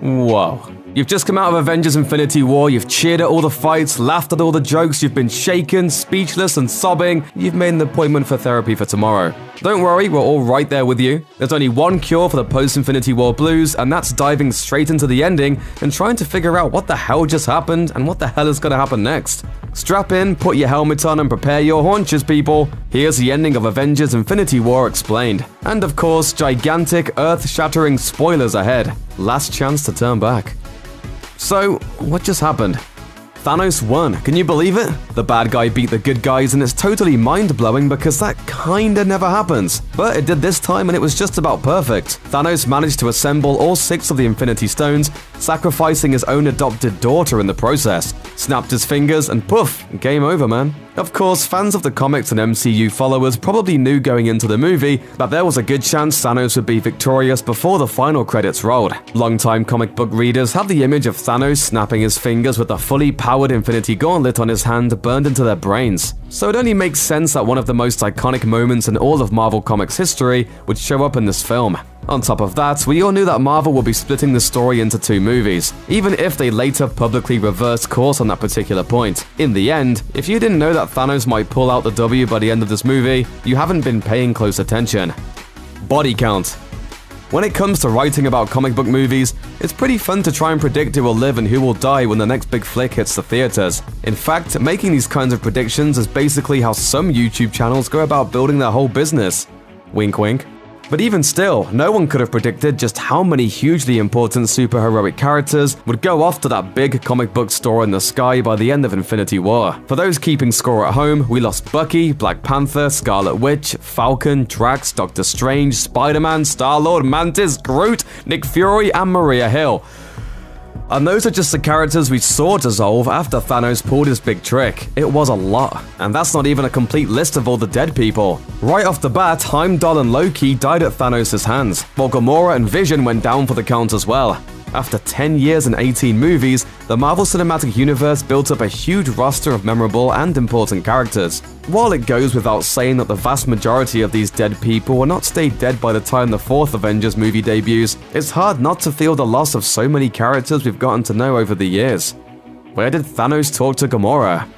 Whoa. You've just come out of Avengers Infinity War, you've cheered at all the fights, laughed at all the jokes, you've been shaken, speechless and sobbing, you've made an appointment for therapy for tomorrow. Don't worry, we're all right there with you. There's only one cure for the post-Infinity War blues, and that's diving straight into the ending and trying to figure out what the hell just happened and what the hell is gonna happen next. Strap in, put your helmet on and prepare your haunches, people. Here's the ending of Avengers Infinity War explained. And of course, gigantic, earth-shattering spoilers ahead. Last chance to turn back. So, what just happened? Thanos won, can you believe it? The bad guy beat the good guys and it's totally mind-blowing because that kinda never happens. But it did this time and it was just about perfect. Thanos managed to assemble all 6 of the Infinity Stones, sacrificing his own adopted daughter in the process. Snapped his fingers and poof, game over, man. Of course, fans of the comics and MCU followers probably knew going into the movie that there was a good chance Thanos would be victorious before the final credits rolled. Longtime comic book readers have the image of Thanos snapping his fingers with a fully powered Infinity Gauntlet on his hand burned into their brains. So it only makes sense that one of the most iconic moments in all of Marvel Comics history would show up in this film. On top of that, we all knew that Marvel would be splitting the story into 2 movies, even if they later publicly reversed course on that particular point. In the end, if you didn't know that Thanos might pull out the W by the end of this movie, you haven't been paying close attention. Body count. When it comes to writing about comic book movies, it's pretty fun to try and predict who will live and who will die when the next big flick hits the theaters. In fact, making these kinds of predictions is basically how some YouTube channels go about building their whole business. Wink wink. But even still, no one could have predicted just how many hugely important superheroic characters would go off to that big comic book store in the sky by the end of Infinity War. For those keeping score at home, we lost Bucky, Black Panther, Scarlet Witch, Falcon, Drax, Doctor Strange, Spider-Man, Star-Lord, Mantis, Groot, Nick Fury, and Maria Hill. And those are just the characters we saw dissolve after Thanos pulled his big trick. It was a lot, and that's not even a complete list of all the dead people. Right off the bat, Heimdall and Loki died at Thanos' hands, while Gamora and Vision went down for the count as well. After 10 years and 18 movies, the Marvel Cinematic Universe built up a huge roster of memorable and important characters. While it goes without saying that the vast majority of these dead people will not stay dead by the time the 4th Avengers movie debuts, it's hard not to feel the loss of so many characters we've gotten to know over the years. Where did Thanos talk to Gamora?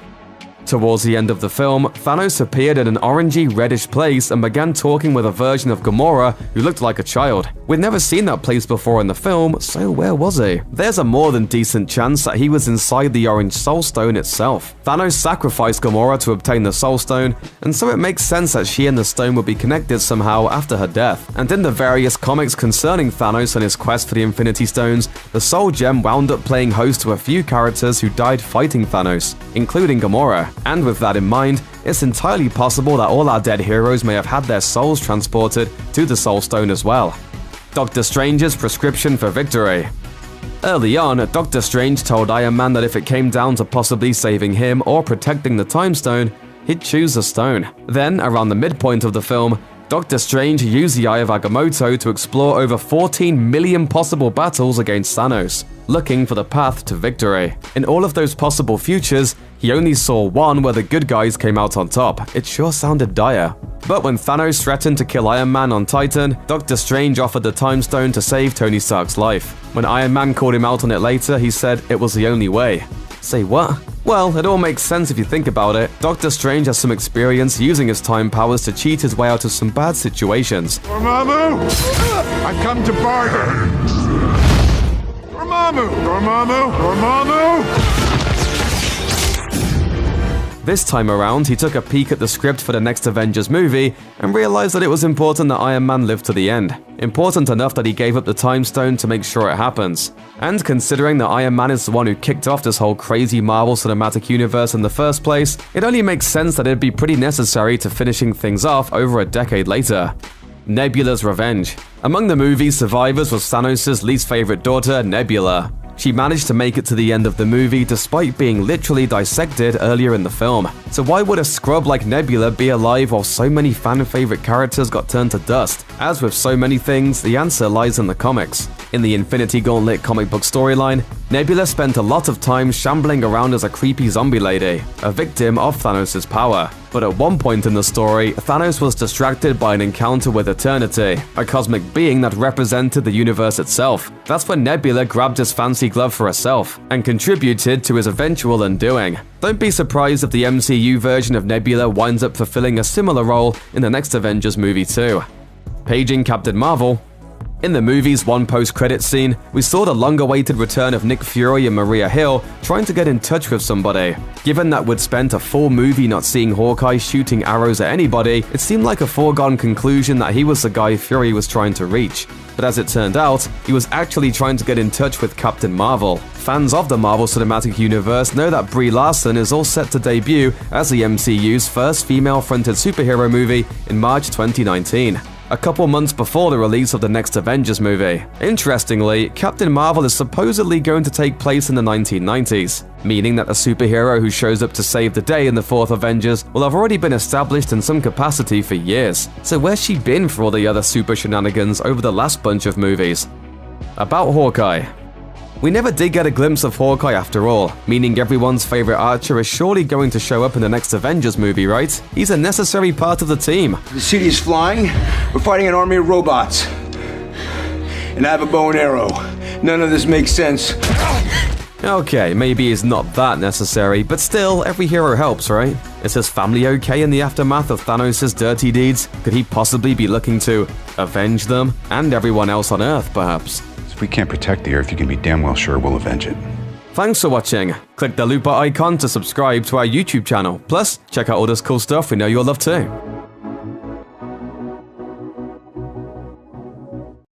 Towards the end of the film, Thanos appeared in an orangey-reddish place and began talking with a version of Gamora who looked like a child. We'd never seen that place before in the film, so where was he? There's a more than decent chance that he was inside the Orange Soul Stone itself. Thanos sacrificed Gamora to obtain the Soul Stone, and so it makes sense that she and the stone would be connected somehow after her death. And in the various comics concerning Thanos and his quest for the Infinity Stones, the Soul Gem wound up playing host to a few characters who died fighting Thanos, including Gamora. And with that in mind, it's entirely possible that all our dead heroes may have had their souls transported to the Soul Stone as well. Doctor Strange's prescription for victory. Early on, Doctor Strange told Iron Man that if it came down to possibly saving him or protecting the Time Stone, he'd choose the stone. Then, around the midpoint of the film, Doctor Strange used the Eye of Agamotto to explore over 14 million possible battles against Thanos, looking for the path to victory. In all of those possible futures, he only saw one where the good guys came out on top. It sure sounded dire. But when Thanos threatened to kill Iron Man on Titan, Doctor Strange offered the Time Stone to save Tony Stark's life. When Iron Man called him out on it later, he said it was the only way. Say what? Well, it all makes sense if you think about it. Doctor Strange has some experience using his time powers to cheat his way out of some bad situations. Dormammu! I've come to bargain! Dormammu! Dormammu! Dormammu! This time around, he took a peek at the script for the next Avengers movie and realized that it was important that Iron Man live to the end. Important enough that he gave up the Time Stone to make sure it happens. And considering that Iron Man is the one who kicked off this whole crazy Marvel Cinematic Universe in the first place, it only makes sense that it'd be pretty necessary to finishing things off over a decade later. Nebula's revenge. Among the movie's survivors was Thanos' least favorite daughter, Nebula. She managed to make it to the end of the movie despite being literally dissected earlier in the film. So why would a scrub like Nebula be alive while so many fan-favorite characters got turned to dust? As with so many things, the answer lies in the comics. In the Infinity Gauntlet comic book storyline, Nebula spent a lot of time shambling around as a creepy zombie lady, a victim of Thanos' power. But at one point in the story, Thanos was distracted by an encounter with Eternity, a cosmic being that represented the universe itself. That's when Nebula grabbed his fancy glove for herself, and contributed to his eventual undoing. Don't be surprised if the MCU version of Nebula winds up fulfilling a similar role in the next Avengers movie too. Paging Captain Marvel. In the movie's one post-credit scene, we saw the long-awaited return of Nick Fury and Maria Hill trying to get in touch with somebody. Given that we'd spent a full movie not seeing Hawkeye shooting arrows at anybody, it seemed like a foregone conclusion that he was the guy Fury was trying to reach. But as it turned out, he was actually trying to get in touch with Captain Marvel. Fans of the Marvel Cinematic Universe know that Brie Larson is all set to debut as the MCU's first female-fronted superhero movie in March 2019. A couple months before the release of the next Avengers movie. Interestingly, Captain Marvel is supposedly going to take place in the 1990s, meaning that a superhero who shows up to save the day in the fourth Avengers will have already been established in some capacity for years. So where's she been for all the other super shenanigans over the last bunch of movies? About Hawkeye. We never did get a glimpse of Hawkeye after all, meaning everyone's favorite Archer is surely going to show up in the next Avengers movie, right? He's a necessary part of the team. The city is flying. We're fighting an army of robots. And I have a bow and arrow. None of this makes sense. Okay, maybe he's not that necessary, but still, every hero helps, right? Is his family okay in the aftermath of Thanos' dirty deeds? Could he possibly be looking to avenge them? And everyone else on Earth, perhaps? If we can't protect the Earth, you can be damn well sure we'll avenge it. Thanks for watching. Click the Looper icon to subscribe to our YouTube channel. Plus, check out all this cool stuff we know you'll love too.